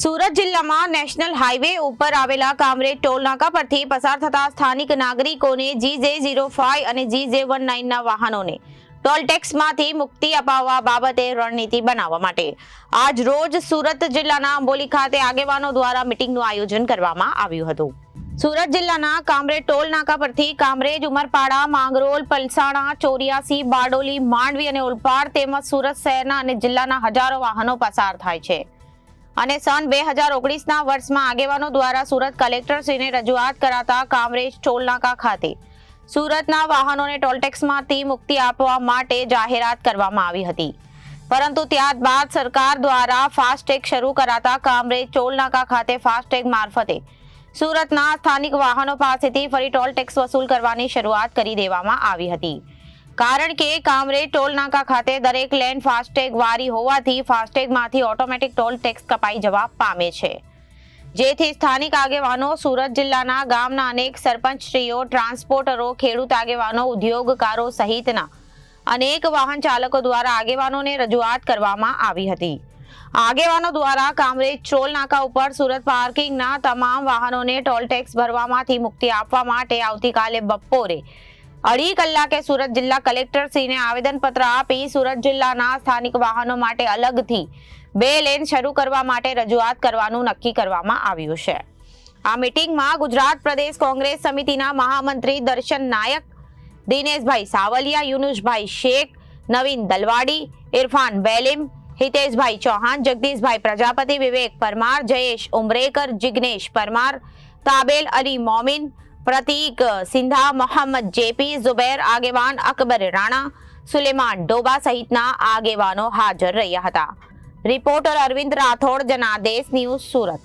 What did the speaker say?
સુરત જિલ્લામાં national highway ઉપર આવેલા કામરેજ ટોલનાકા પરથી પસાર થતા સ્થાનિક નાગરિકોને GJ05 અને GJ19 ના વાહનોને ટોલ ટેક્સમાંથી મુક્તિ અપાવવા બાબતે રણનીતિ બનાવવા માટે આજ રોજ સુરત જિલ્લાના અંબોલી ખાતે આગેવાનો દ્વારા મીટિંગનું આયોજન કરવામાં આવ્યું હતું. સુરત જિલ્લાના કામરેજ ટોલ નાકા પરથી કામરેજ, ઉમરપાડા, માંગરોળ, પલસાણા, ચોર્યાસી, બારડોલી, માંડવી અને ઓલપાડ તેમજ સુરત શહેરના અને જિલ્લાના હજારો વાહનો પસાર થાય છે અને સન 2019ના વર્ષમાં આગેવાનો દ્વારા સુરત કલેક્ટરશ્રીને રજૂઆત કરાતા કામરેજ ટોલ નાકા ખાતે સુરતના વાહનોને ટોલટેક્સમાંથી મુક્તિ આપવા માટે જાહેરાત કરવામાં આવી હતી, પરંતુ ત્યારબાદ સરકાર દ્વારા ફાસ્ટેગ શરૂ કરાતા કામરેજ ટોલ નાકા ખાતે ફાસ્ટેગ મારફતે સુરતના સ્થાનિક વાહનો પાસેથી ફરી ટોલ ટેક્સ વસૂલ કરવાની શરૂઆત કરી દેવામાં આવી હતી. કારણ કે કામરેજ ટોલ નાકા ખાતે દરેક લેન ફાસ્ટેગ વાળી હોવાથી ફાસ્ટેગમાંથી ઓટોમેટિક ટોલ ટેક્સ કપાઈ જવા પામે છે, જેથી સ્થાનિક આગેવાનો, સુરત જિલ્લાના ગામના અનેક સરપંચશ્રીઓ, ટ્રાન્સપોર્ટરો, ખેડૂત આગેવાનો, ઉદ્યોગકારો સહિતના અનેક વાહન ચાલકો દ્વારા આગેવાનોને રજૂઆત કરવામાં આવી હતી. આગેવાનો દ્વારા કામરેજ ટોલ નાકા ઉપર સુરત પાર્કિંગના તમામ વાહનોને ટોલ ટેક્સ ભરવામાંથી મુક્તિ આપવા માટે આવતીકાલે બપોરે 2:30 કલાકે સુરત જિલ્લા કલેક્ટરશ્રીને આવેદનપત્ર આપી સુરત જિલ્લાના સ્થાનિક વાહનો માટે અલગથી 2 લેન શરૂ કરવા માટે રજૂઆત કરવાનું નક્કી કરવામાં આવ્યું છે. આ મીટિંગમાં ગુજરાત પ્રદેશ કોંગ્રેસ સમિતિના મહામંત્રી દર્શન નાયક, દિનેશભાઈ સાવલિયા, યુનુસભાઈ શેખ, નવીન દલવાડી, ઇરફાન બેલીમ, હિતેશભાઈ ચૌહાણ, જગદીશભાઈ પ્રજાપતિ, વિવેક પરમાર, જયેશ ઉમરેકર, જિગ્નેશ પરમાર, તાબેલ અલી મોમીન, પ્રતીક સિંધા, મોહમ્મદ જેપી, ઝુબેર આગેવાન, અકબર રાણા, સુલેમાન ડોબા સહિતના આગેવાનો હાજર રહ્યા હતા. Reporter Arvind Rathod, Janadesh news, Surat.